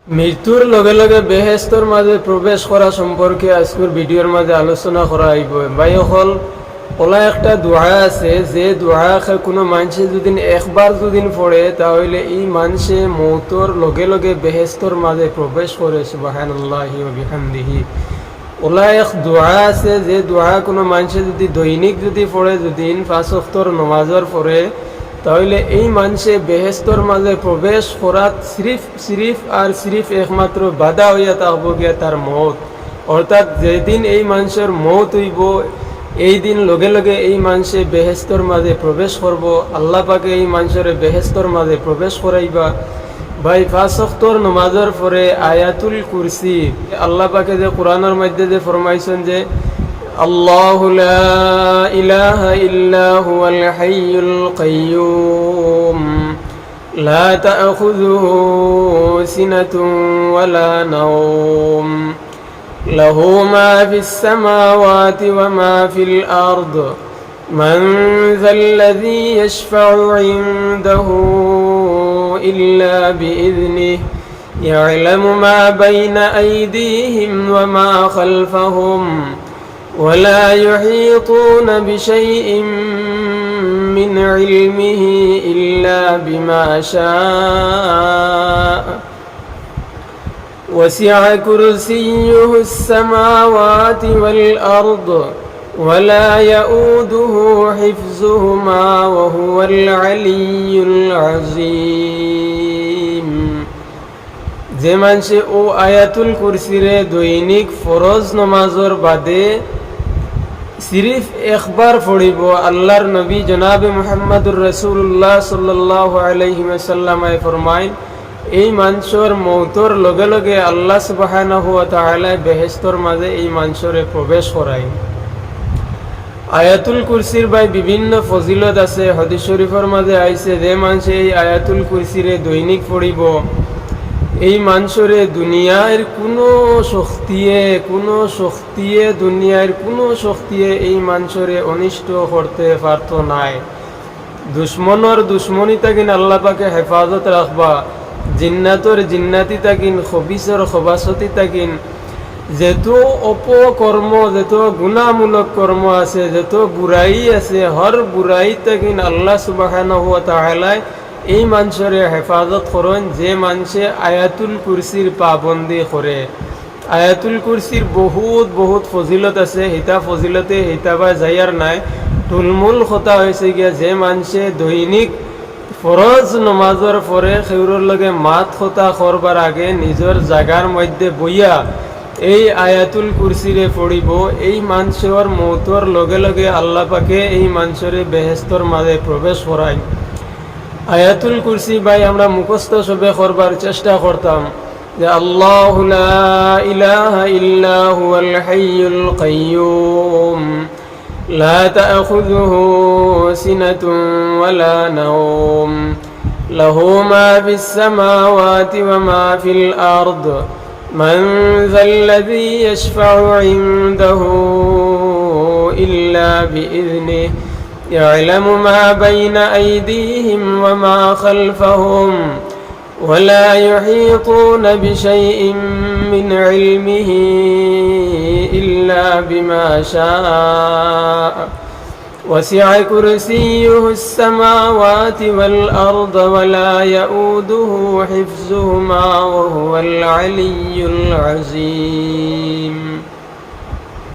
মৃত্যুর লগে লগে বেহেস্তর মাঝে প্রবেশ করা সম্পর্কে আজকের ভিডিওর মাঝে আলোচনা করা হইব। ভাই হল ওলা একটা দোয়া আছে, যে দোয়া কোনো মানুষে যদি একবার যদি পড়ে তাহলে এই মানুষে মৌতর লগে লগে বেহেস্তর মাঝে প্রবেশ করে। সুবহানাল্লাহি ওয়া বিহামদিহি। ওলা এক দোয়া আছে, যে দোয়া কোনো মানুষে যদি দৈনিক যদি পড়ে, যদি 5 ওয়াক্তর নমাজের পড়ে, তাহলে এই মানুষে বেহেস্তর মাঝে প্রবেশ করাত সিরিফ একমাত্র বাধা হইয়া থাকব গিয়া তার মৌত। অর্থাৎ যেদিন এই মানুষের মৌত হইব, এই দিন লগে লগে এই মানুষে বেহেস্তর মাঝে প্রবেশ করব। আল্লাহ পাকে এই মানুষের বেহেস্তর মাঝে প্রবেশ করাইবা। ভাই 5 ওয়াক্তর নমাজের পরে আয়াতুল কুরসি, আল্লাহ পাকে যে কোরআনের মধ্যে যে ফরমাইছেন যে আল্লাহু লা ইলাহা ইল্লা হুয়াল হাইয়ুল কাইয়্যুম লা তা'খুযুহু সিনাতুন ওয়ালা নাওম লাহু মা ফিস সামাওয়াতি ওয়া মা ফিল আরদ মান যাল্লাযী ইয়াশফা'ু 'ইনদাহু ইল্লা বিইذনিহি يعلم ما بين أيديهم وما خلفهم ولا يحيطون بشيء من علمه إلا بما شاء وسع كرسيه السماوات والأرض ولا يؤوده حفظهما وهو العلي العظيم। যে মানুষে ও আয়াতুল কুরসিরে দৈনিক ফরজ নমাজর বাদে সিরিফ একবার পড়িব, আল্লাহর নবী জনাবে মুহাম্মদুর রাসূলুল্লাহ সাল্লাল্লাহু আলাইহি ওয়াসাল্লাম ফরমায়, এই মানুষের মৌতর লগে লগে আল্লাহ সুবহানাহু ওয়া তাআলা বেহেশতর মাঝে এই মানুষের প্রবেশ করায়। আয়াতুল কুরসির ভাই বিভিন্ন ফজিলত আছে। হাদিস শরীফের মাঝে আইছে, যে মানুষে এই আয়াতুল কুরসিরে দৈনিক পড়িব, এই মানুষরে দুনিয়ার কোনো শক্তিয়ে এই মানুষরে অনিষ্ট করতে পারত নাই। দুশ্মনর দুশ্মনী তাকিন আল্লাহ পাকে হেফাজত রাখবা, জিন্নাতর জিন্নাতি তাকিন, খবিসর খবাসতি তাকিন, যত অপকর্ম, যত গুনাহমূলক কর্ম আছে, যত বুরাই আছে, হর বুরাই তাকিন আল্লাহ সুবহানাহু ওয়া তাআলা এই মানুষের হেফাজত করেন, যে মানুষে আয়াতুল কুরসির পাবন্দি করে। আয়াতুল কুরসির বহুত ফজিলত আছে, হিতা ফজিলতে হিতাবা যাইয়ার নাই। টুলমূল কথা হয়েছে গিয়া, যে মানুষে দৈনিক ফরজ নমাজের পরে সেউরের লগে মাত কথা করবার আগে নিজের জাগার মধ্যে বইয়া এই আয়াতুল কুরসিরে পড়িব, এই মানুষের মৌতর লগে লগে আল্লাহ পাকে এই মানুষের বেহেস্তর মাঝে প্রবেশ করায়। আয়াতুল কুরসি ভাই আমরা মুখস্থ সবে করবার চেষ্টা করতাম, যে আল্লাহু লা ইলাহা ইল্লা হুয়াল হাইয়ুল কাইয়্যুম লা তা'খুযুহু সিনাতুন ওয়ালা নাওম লাহু মা ফিস সামাওয়াতি ওয়া মা ফিল আরদ মান যাল্লাযী ইয়াশফা'ু 'ইনদাহু ইল্লা বিইذনিহি يعلم ما بين أيديهم وما خلفهم ولا يحيطون بشيء من علمه إلا بما شاء وسع كرسيه السماوات والأرض ولا يؤوده حفظهما وهو العلي العظيم।